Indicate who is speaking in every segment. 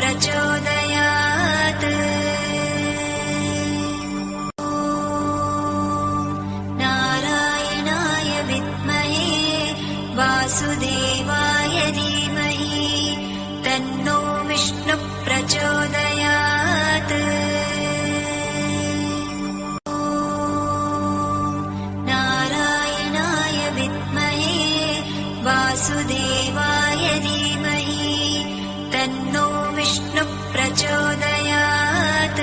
Speaker 1: प्रचोदयात्। नारायणाय विद्महे वासुदेवाय धीमहि तन्नो विष्णुः प्रचोदयात्। नारायणाय विद्महे वासुदेवाय धीमहि तन्नो विष्णुः प्रचोदयात्।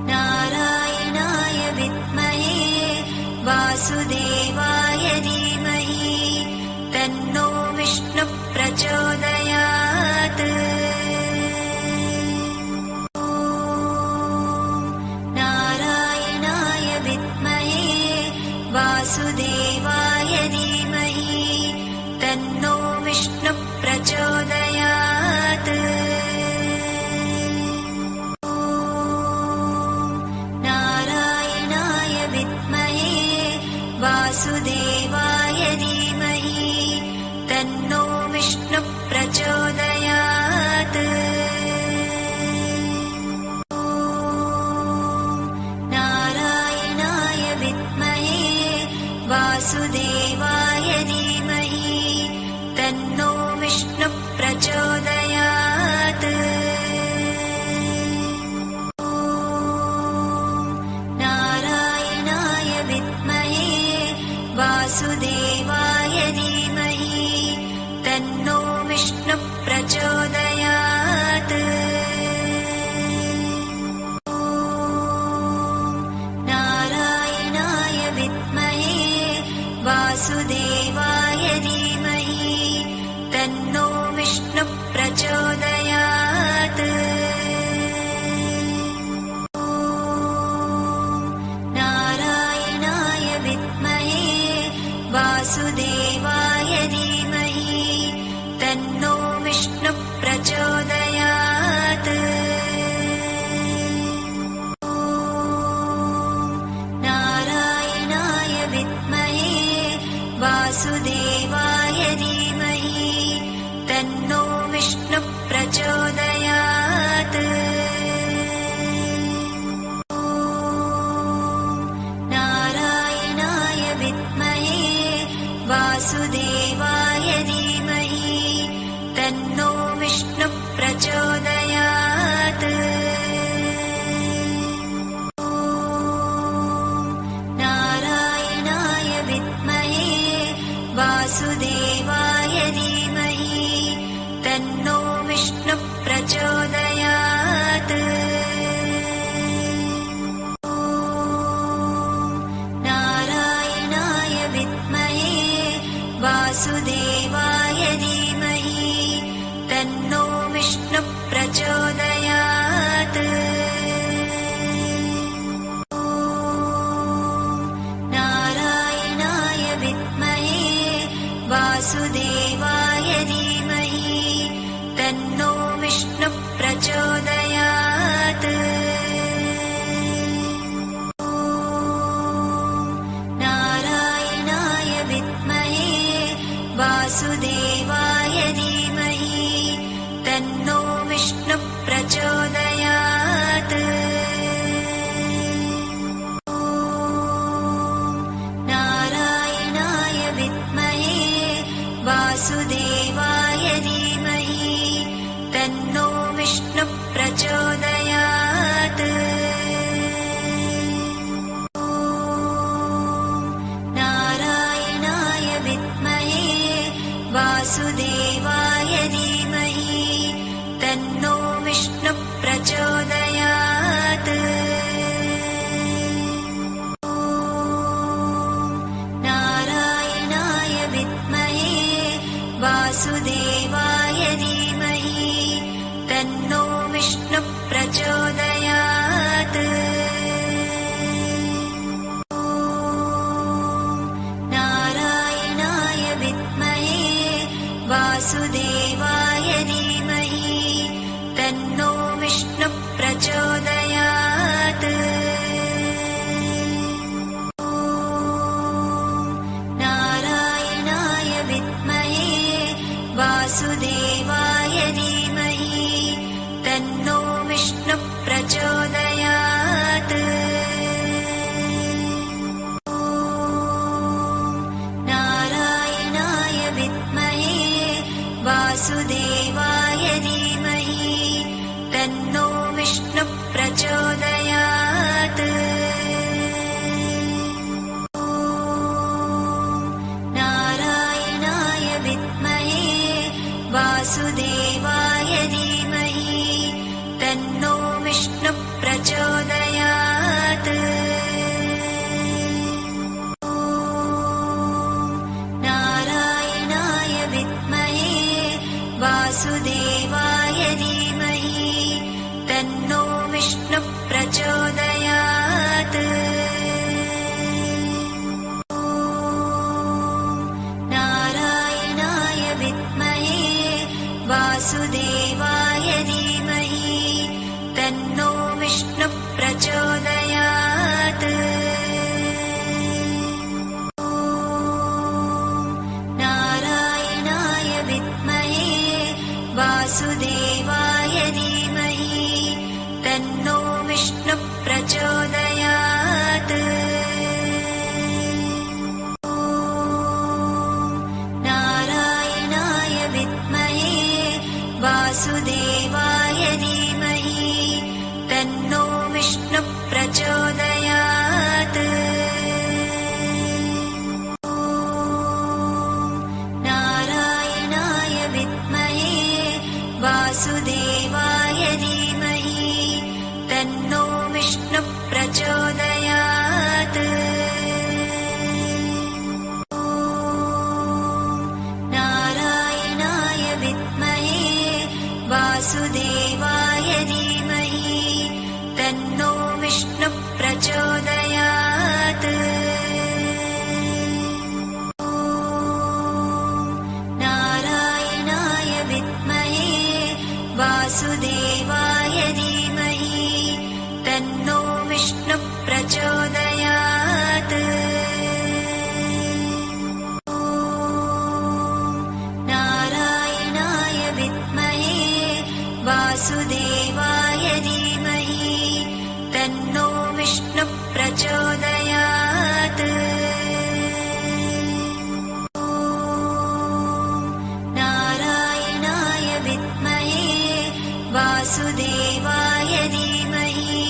Speaker 1: नारायणाय विद्महे वासुदेवाय धीमहि तन्नो विष्णुः प्रचोदयात्। नारायणाय विद्महे वासुदेवाय धीमहि तन्नो विष्णुः प्रचोदयात्। नारायणाय विद्महे वासुदेवाय धीमहि तन्नो विष्णुः प्रचोदयात्। नारायणाय विद्महे वासुदेवाय धीमहि तन्नो विष्णुः प्रचोदयात्। नारायणाय विद्महे वासुदेवाय धीमहि तन्नो विष्णुः प्रचोदयात्। नारायणाय विद्महे वासुदेवाय धीमहि तन्नो विष्णुः प्रचोदयात्। नारायणाय विद्महे वासुदेवाय धीमहि तन्नो विष्णुः प्रचोदयात्। नारायणाय विद्महे वासुदेवाय धीमहि तन्नो विष्णुः प्रचोदयात्। नारायणाय विद्महे वासुदेवाय धीमहि तन्नो विष्णुः प्रचोदयात्। नारायणाय विद्महे वासुदेवाय धीमहि तन्नो विष्णुः प्रचोदयात्। नारायणाय विद्महे वासुदेवाय धीमहि तन्नो विष्णुः प्रचोदयात्। नारायणाय विद्महे वासुदेवाय धीमहि तन्नो विष्णुः प्रचोदयात्। नारायणाय विद्महे वासुदेवाय धीमहि तन्नो विष्णुः प्रचोदयात्। नारायणाय विद्महे वासुदेवाय धीमहि तन्नो विष्णुः प्रचोदयात्। नारायणाय विद्महे वासुदेवाय धीमहि तन्नो विष्णुः प्रचोदयात्। नारायणाय विद्महे वासुदेवाय धीमहि तन्नो विष्णुः प्रचोदयात्। नारायणाय विद्महे वासुदेवाय धीमहि तन्नो विष्णुः प्रचोदयात्। नारायणाय विद्महे वासुदेवाय धीमहि तन्नो विष्णुः प्रचोदयात्। नारायणाय विद्महे वासुदेवाय धीमहि तन्नो विष्णुः प्रचोदयात्। नारायणाय विद्महे वासुदेवाय धीमहि तन्नो विष्णुः प्रचोदयात्। नारायणाय विद्महे वासुदेवाय धीमहि तन्नो विष्णुः प्रचोदयात्। नारायणाय विद्महे वासुदेवाय धीमहि तन्नो विष्णुः प्रचोदयात्। नारायणाय विद्महे वासुदेवाय धीमहि तन्नो विष्णुः प्रचोदयात्। नारायणाय विद्महे वासुदेवाय धीमहि तन्नो विष्णुः प्रचोदयात्। नारायणाय विद्महे वासुदेवाय धीमहि तन्नो विष्णुः प्रचोदयात्। नारायणाय विद्महे वासुदेवाय धीमहि तन्नो विष्णुः प्रचोदयात्। नारायणाय विद्महे वासुदेवाय धीमहि तन्नो विष्णुः प्रचोदयात्। नारायणाय विद्महे वासुदेवाय धीमहि तन्नो विष्णुः प्रचोदयात्। नारायणाय विद्महे वासुदेवाय धीमहि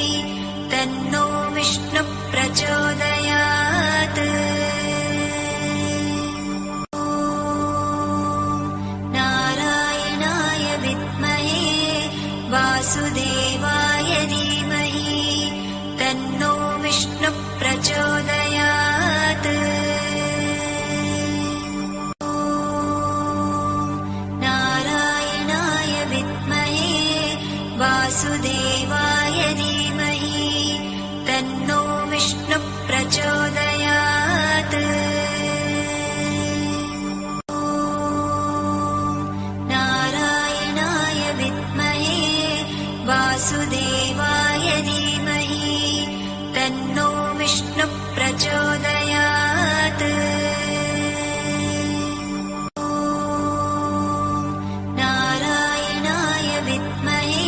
Speaker 1: तन्नो विष्णुः प्रचोदयात्। नारायणाय विद्महे वासुदेवाय धीमहि तन्नो विष्णुः प्रचोदयात्। नारायणाय विद्महे वासुदेवाय धीमहि तन्नो विष्णुः प्रचोदयात्। नारायणाय विद्महे वासुदेवाय धीमहि तन्नो विष्णुः प्रचोदयात्। नारायणाय विद्महे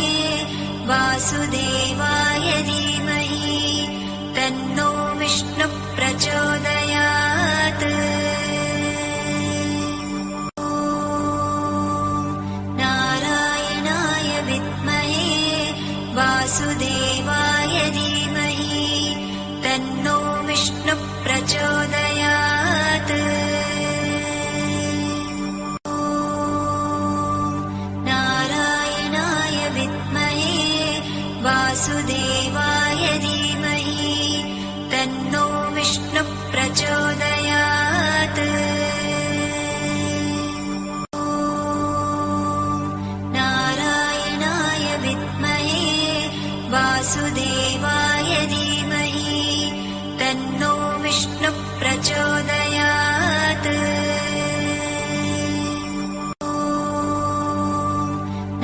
Speaker 1: वासुदेवाय धीमहि तन्नो विष्णुः प्रचोदयात्। नारायणाय विद्महे वासुदेवाय धीमहि तन्नो विष्णुः प्रचोदयात्। नारायणाय विद्महे वासुदेवाय धीमहि तन्नो विष्णुः प्रचोदयात्। नारायणाय विद्महे वासुदेवाय धीमहि तन्नो विष्णुः प्रचोदयात्।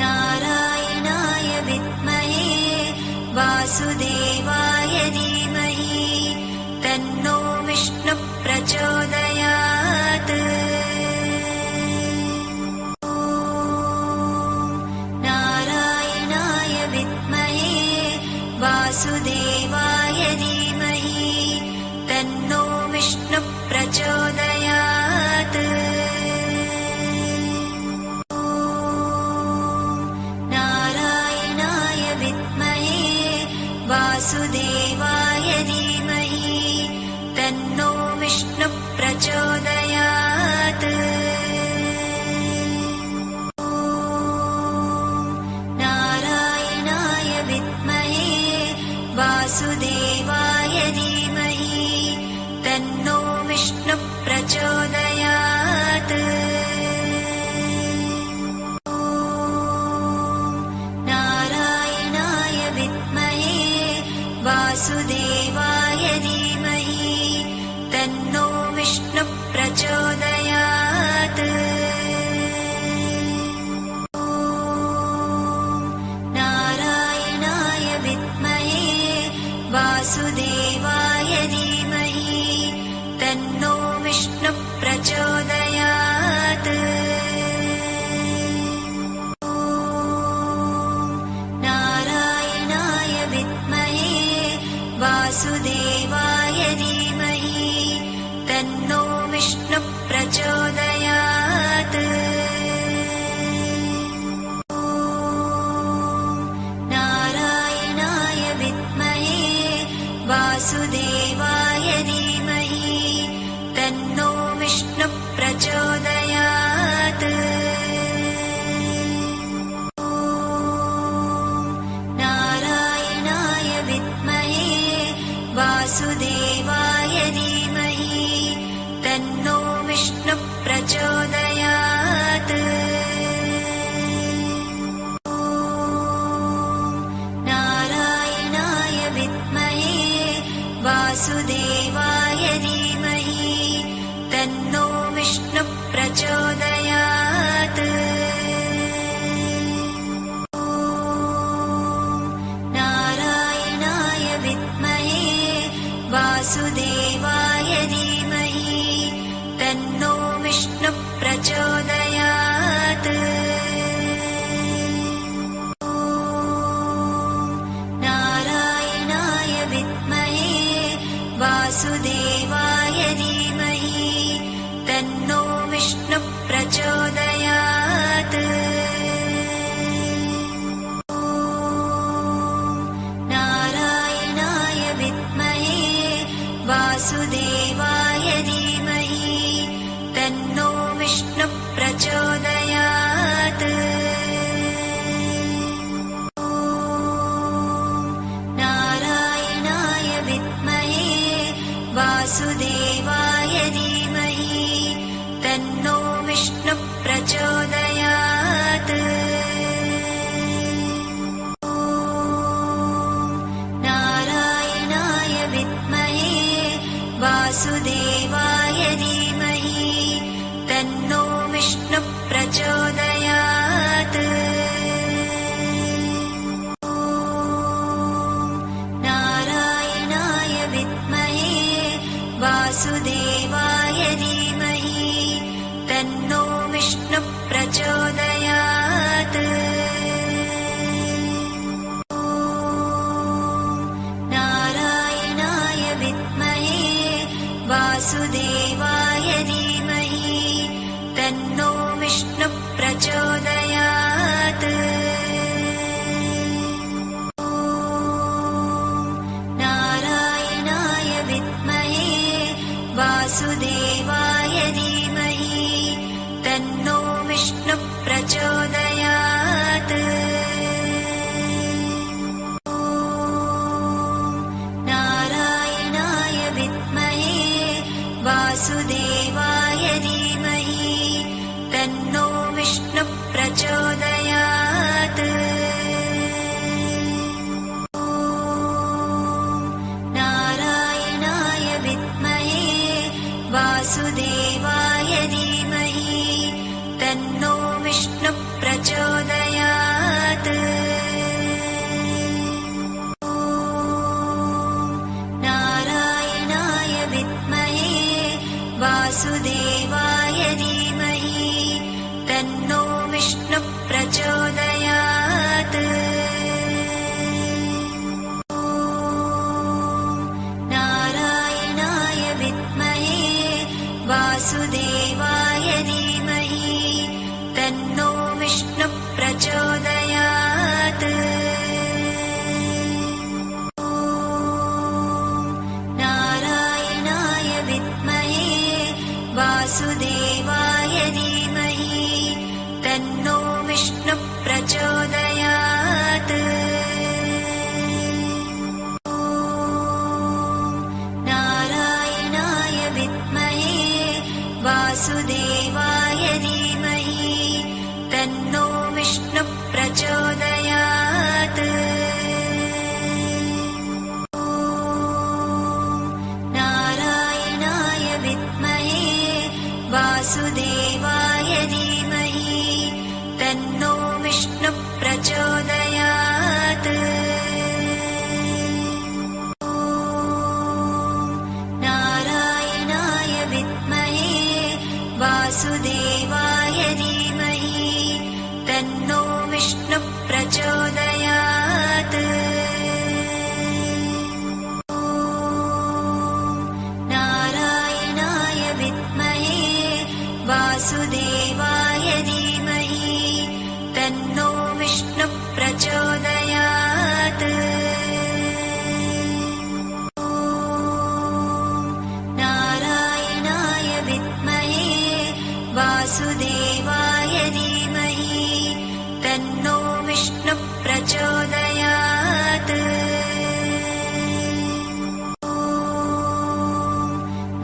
Speaker 1: नारायणाय विद्महे वासुदेवाय धीमहि तन्नो विष्णुः प्रचोदयात्। वासुदेवाय धीमहि तन्नो विष्णुः प्रचोदयात्। नारायणाय विद्महे वासुदेवाय धीमहि तन्नो विष्णुः प्रचोदयात्। नारायणाय विद्महे वासुदेवाय धीमहि तन्नो विष्णुः प्रचोदयात्। नारायणाय विद्महे वासुदेवाय धीमहि तन्नो विष्णुः प्रचोदयात्। नारायणाय विद्महे वासुदेवाय धीमहि तन्नो विष्णुः प्रचोदयात्। नारायणाय विद्महे वासुदेवाय धीमहि तन्नो विष्णुः प्रचोदयात्। नारायणाय विद्महे वासुदेवाय धीमहि तन्नो विष्णुः प्रचोदयात्। नारायणाय विद्महे वासुदेवाय धीमहि तन्नो विष्णुः प्रचोदयात्। नारायणाय विद्महे वासुदेवाय धीमहि तन्नो विष्णुः प्रचोदयात्। नारायणाय विद्महे वासुदेवाय धीमहि तन्नो विष्णुः प्रचोदयात्। नारायणाय विद्महे वासुदेवाय धीमहि तन्नो विष्णुः प्रचोदयात्। नारायणाय विद्महे वासुदेवाय धीमहि तन्नो विष्णुः प्रचोदयात्। नारायणाय विद्महे वासुदेवाय धीमहि तन्नो विष्णुः प्रचोदयात्। नारायणाय विद्महे वासुदेवाय धीमहि तन्नो विष्णुः प्रचोदयात्। नारायणाय विद्महे वासुदेवाय धीमहि तन्नो विष्णुः प्रचोदयात्। नारायणाय विद्महे वासुदेवाय वासुदेवाय धीमहि तन्नो विष्णुः प्रचोदयात्। नारायणाय विद्महे वासुदेवाय धीमहि तन्नो विष्णुः प्रचोदयात्। नारायणाय विद्महे वासुदेवाय धीमहि तन्नो विष्णुः प्रचोदयात्। नारायणाय विद्महे वासुदेवाय धीमहि तन्नो विष्णुः प्रचोदयात्।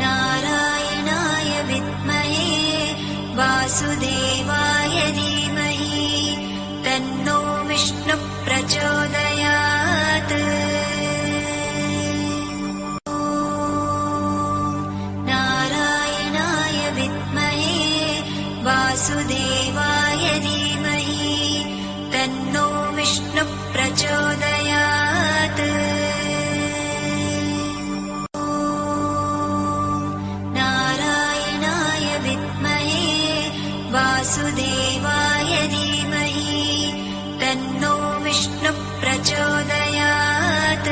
Speaker 1: नारायणाय विद्महे वासुदेवाय धीमहि तन्नो विष्णुः प्रचोदयात्। नारायणाय विद्महे वासुदेवाय धीमहि तन्नो विष्णुः प्रचोदयात्। नारायणाय विद्महे वासुदेवाय धीमहि तन्नो विष्णुः प्रचोदयात्।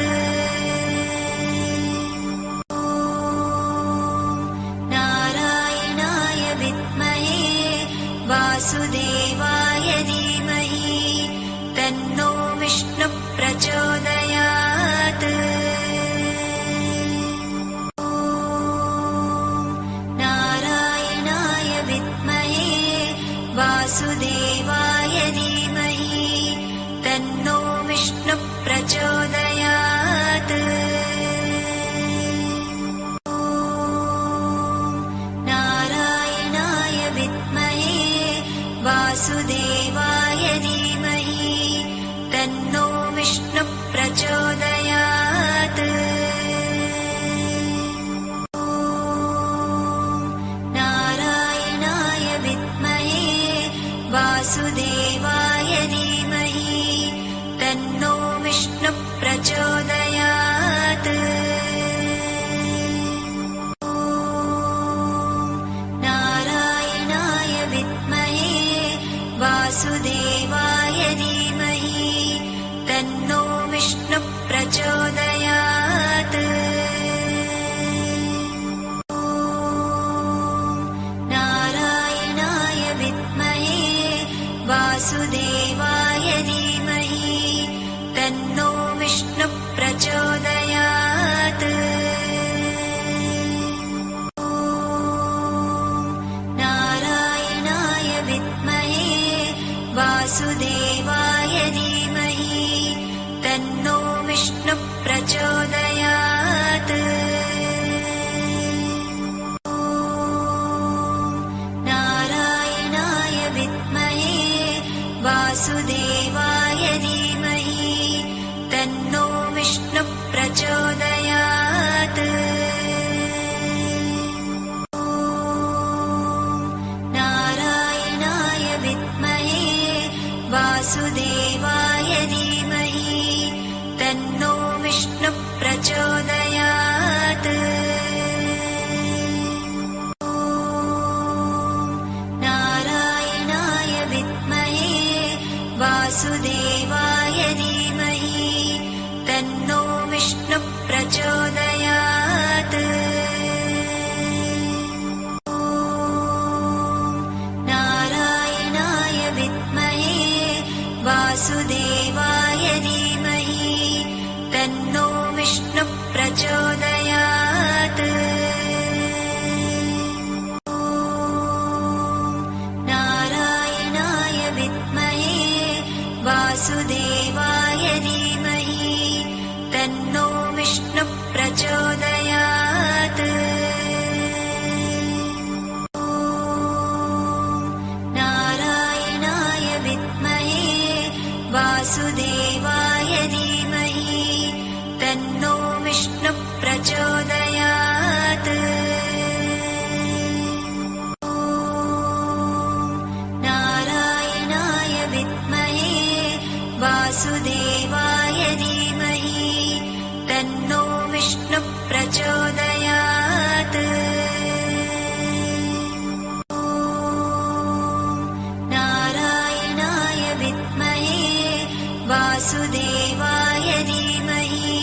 Speaker 1: नारायणाय विद्महे वासुदेवाय धीमहि तन्नो विष्णुः प्रचोदयात्। नारायणाय विद्महे वासुदेवाय धीमहि तन्नो विष्णुः प्रचोदयात्। नारायणाय विद्महे वासुदेवाय धीमहि तन्नो विष्णुः प्रचोदयात्। नारायणाय विद्महे वासुदेवाय धीमहि तन्नो विष्णुः प्रचोदयात्। नारायणाय विद्महे वासुदेवाय धीमहि तन्नो विष्णुः प्रचोदयात्। नारायणाय विद्महे वासुदेवाय धीमहि तन्नो विष्णुः प्रचोदयात्। नारायणाय विद्महे वासुदेवाय धीमहि तन्नो विष्णुः प्रचोदयात्। नारायणाय विद्महे वासुदेवाय धीमहि तन्नो विष्णुः प्रचोदयात्। नारायणाय विद्महे वासुदेवाय धीमहि तन्नो विष्णुः प्रचोदयात्। नारायणाय विद्महे वासुदेवाय धीमहि तन्नो विष्णुः प्रचोदयात्। नारायणाय विद्महे वासुदेवाय धीमहि तन्नो विष्णुः प्रचोदयात्। नारायणाय विद्महे वासुदेवाय धीमहि तन्नो विष्णुः प्रचोदयात्। नारायणाय विद्महे वासुदेवाय धीमहि तन्नो विष्णुः प्रचोदयात्। वासुदेवाय धीमहि तन्नो विष्णुः प्रचोदयात्। नारायणाय विद्महे वासुदेवाय धीमहि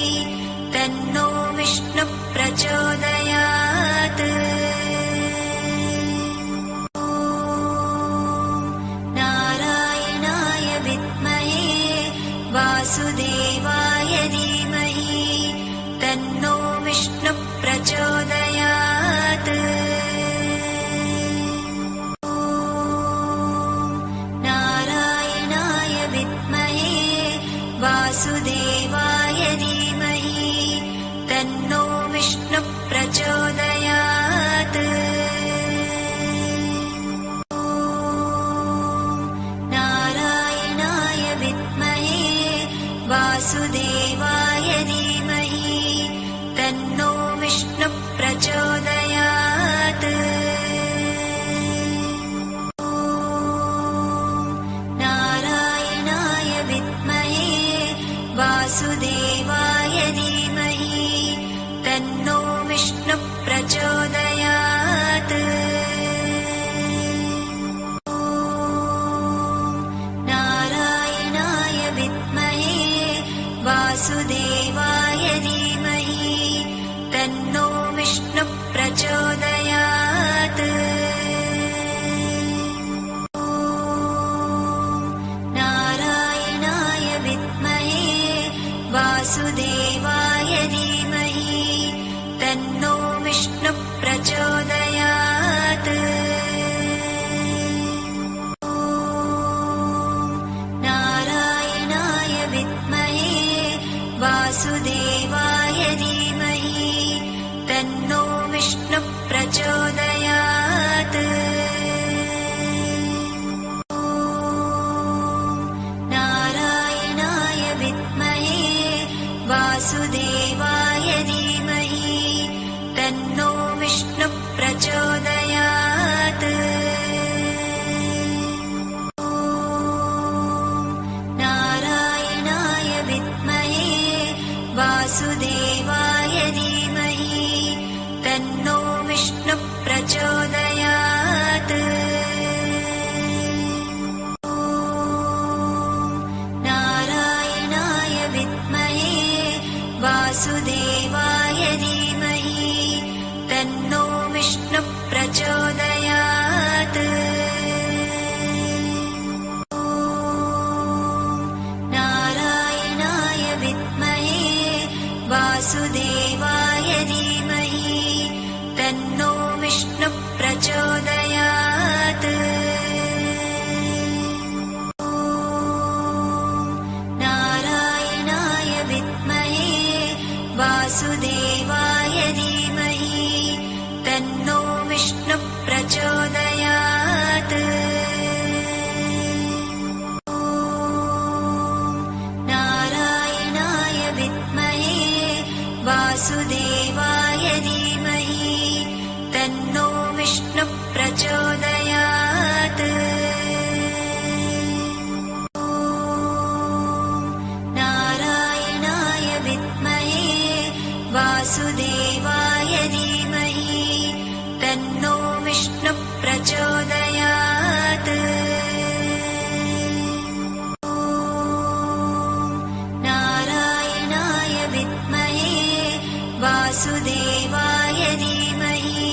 Speaker 1: तन्नो विष्णुः प्रचोदयात्। नारायणाय विद्महे वासुदेवाय धीमहि तन्नो विष्णुः प्रचोदयात्। नारायणाय विद्महे वासुदेवाय धीमहि तन्नो विष्णुः प्रचोदयात्। नारायणाय विद्महे वासुदेवाय धीमहि तन्नो विष्णुः प्रचोदयात्। नारायणाय विद्महे वासुदेवाय धीमहि तन्नो विष्णुः प्रचोदयात्। नारायणाय विद्महे वासुदेवाय धीमहि तन्नो विष्णुः प्रचोदयात्। नारायणाय विद्महे वासुदेवाय धीमहि तन्नो विष्णुः प्रचोदयात्। नारायणाय विद्महे वासुदेवाय धीमहि तन्नो विष्णुः प्रचोदयात्। नारायणाय विद्महे वासुदेवाय धीमहि तन्नो विष्णुः प्रचोदयात्। नारायणाय विद्महे वासुदेवाय धीमहि तन्नो विष्णुः प्रचोदयात्। नारायणाय विद्महे वासुदेवाय धीमहि तन्नो विष्णुः प्रचोदयात्। नारायणाय विद्महे वासुदेवाय धीमहि तन्नो विष्णुः प्रचोदयात्। नारायणाय विद्महे वासुदेवाय धीमहि तन्नो विष्णुः प्रचोदयात्। नारायणाय विद्महे वासुदेवाय धीमहि तन्नो विष्णुः प्रचोदयात्। नारायणाय विद्महे वासुदेवाय धीमहि तन्नो विष्णुः प्रचोदयात्। नारायणाय विद्महे वासुदेवाय धीमहि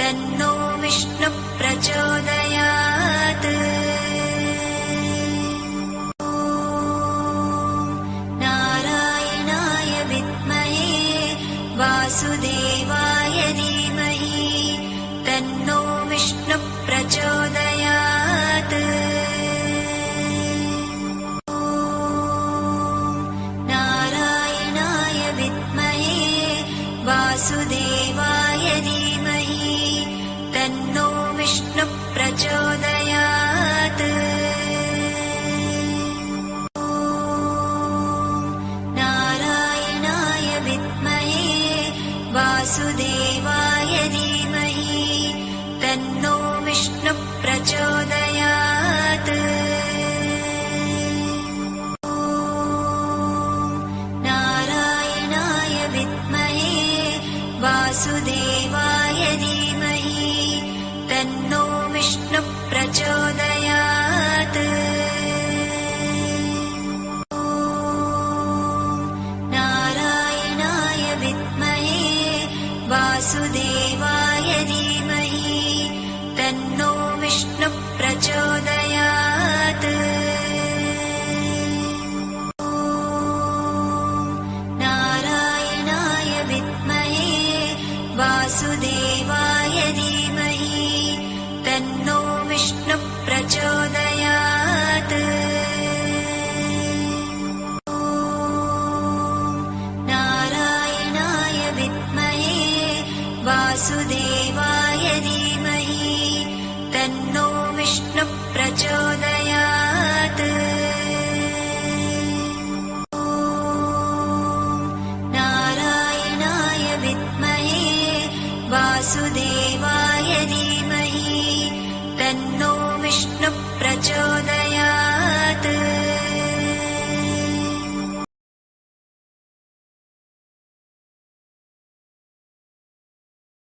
Speaker 1: तन्नो विष्णुः प्रचोदयात्। नारायणाय विद्महे वासुदेवाय धीमहि तन्नो विष्णुः प्रचोदयात्। नारायणाय विद्महे वासुदेवाय धीमहि तन्नो विष्णुः प्रचोदयात्। नारायणाय विद्महे वासुदेवाय धीमहि तन्नो विष्णुः प्रचोदयात्। प्रचोदयात्। नारायणाय विद्महे वासुदेवाय धीमहि तन्नो विष्णुः प्रचोदयात्। नारायणाय विद्महे वासुदेवाय धीमहि तन्नो विष्णुः प्रचोदयात्।